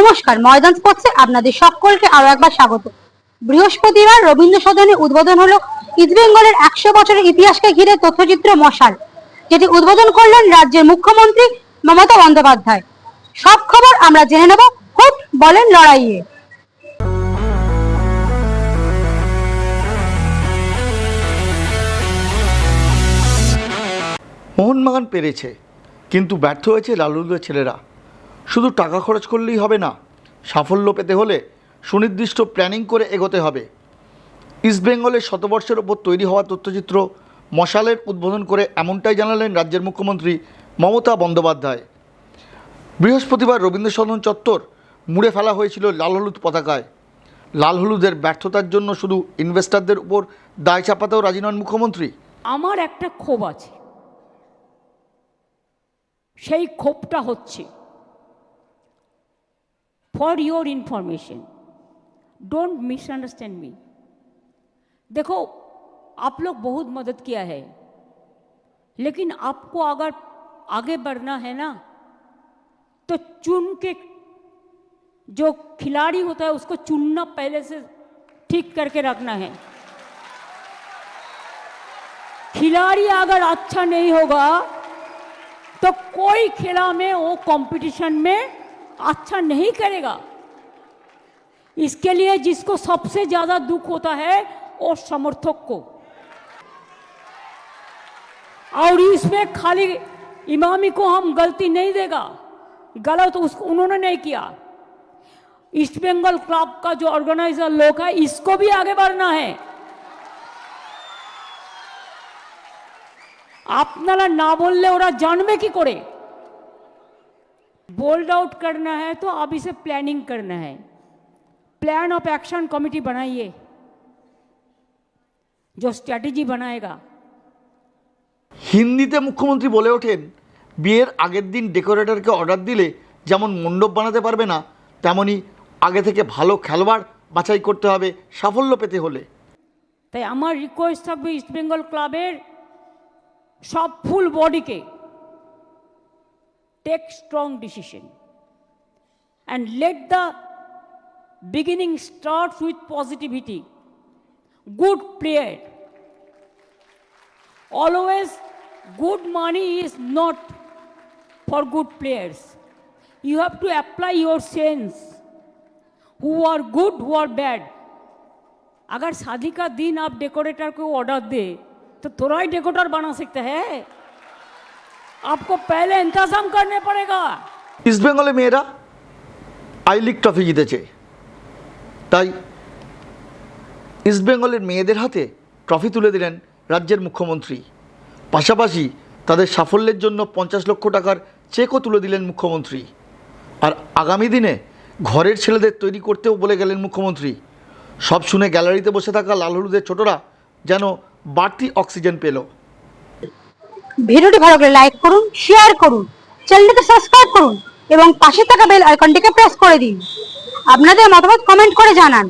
নমস্কার, ময়দান স্পোর্টসে আপনাদের সকলকে আরো একবার স্বাগত। বৃহস্পতিবার রবীন্দ্র সদনে উদ্বোধন হলো ইস্টবেঙ্গলের 100 বছরের ইতিহাসকে ঘিরে তথ্যচিত্র মশাল, যেটি উদ্বোধন করলেন রাজ্যের মুখ্যমন্ত্রী মমতা বন্দ্যোপাধ্যায়। সব খবর আমরা জেনে নেব হুট বলেন লড়াইয়ে। মোহনবাগান পেরেছে, কিন্তু ব্যর্থ হয়েছে লালুদের ছেলেরা। শুধু টাকা খরচ করলেই হবে না, সাফল্য পেতে হলে সুনির্দিষ্ট প্ল্যানিং করে এগোতে হবে। ইস্টবেঙ্গলের শতবর্ষের ওপর তৈরি হওয়া তথ্যচিত্র মশালের উদ্বোধন করে এমনটাই জানালেন রাজ্যের মুখ্যমন্ত্রী মমতা বন্দ্যোপাধ্যায়। বৃহস্পতিবার রবীন্দ্র সদন চত্বর মুড়ে ফেলা হয়েছিল লাল হলুদ পতাকায়। লাল হলুদের ব্যর্থতার জন্য শুধু ইনভেস্টরদের উপর দায় চাপাতেও রাজি নন মুখ্যমন্ত্রী। আমার একটা ক্ষোভ আছে, সেই ক্ষোভটা হচ্ছে, for your information, don't misunderstand मी। देखो, आप लोग बहुत मदद किया है, लेकिन आपको अगर आगे बढ़ना है ना, तो चुन के जो खिलाड़ी होता है उसको चुनना पहले से ठीक करके रखना है। खिलाड़ी अगर अच्छा नहीं होगा तो कोई खेला में वो कंपटीशन में अच्छा नहीं करेगा। इसके लिए जिसको सबसे ज्यादा दुख होता है वो समर्थक को, और इसमें खाली इमामी को हम गलती नहीं देगा, गलत उन्होंने नहीं किया। ईस्ट बंगाल क्लब का जो ऑर्गेनाइजर लोग है, इसको भी आगे बढ़ना है। আপনারা না বললে ওরা জানবে কি করে? बोल्ड आउट करना है तो अब इसे प्लानिंग करना है। प्लान ऑफ एक्शन कमेटी बनाइए जो स्ट्रैटेजी बनाएगा। হিন্দিতে মুখ্যমন্ত্রী বলে ওঠেন, বিয়ের আগের দিন ডেকোরেটরকে অর্ডার দিলে যেমন মণ্ডপ বানাতে পারবে না, তেমনি আগে থেকে ভালো খেলোয়াড় বাছাই করতে হবে সাফল্য পেতে হলে। তাই আমার রিকোয়েস্ট থাকবে ইস্ট বেঙ্গল ক্লাবের সব ফুল বডিকে, take strong decision and let the beginning start with positivity. Good player, always good money is not for good players. You have to apply your sense, who are good, who are bad. अगर शादी का दिन आप decorator को order दे तो थोड़ा ही decorator बना सकते हैं, आपको पहले इंतजाम करने पड़ेगा। ইস্ট বেঙ্গলের মেয়েরা আই লিগ ট্রফি জিতেছে, তাই ইস্ট বেঙ্গলের মেয়েদের হাতে ট্রফি তুলে দিলেন রাজ্যের মুখ্যমন্ত্রী। পাশাপাশি তাদের সাফল্যের জন্য 50 লক্ষ টাকার চেকও তুলে দিলেন মুখ্যমন্ত্রী। আর আগামী দিনে ঘরের ছেলেদের তৈরি করতেও বলে গেলেন মুখ্যমন্ত্রী। সব শুনে গ্যালারিতে বসে থাকা লাল হলুদের ছোটরা যেন বাড়তি অক্সিজেন পেল। ভিডিওটি ভালো লাগলে লাইক করুন, শেয়ার করুন, চ্যানেলটিকে সাবস্ক্রাইব করুন এবং পাশে থাকা বেল আইকনটিকে প্রেস করে দিন। আপনাদের মতামত কমেন্ট করে জানান।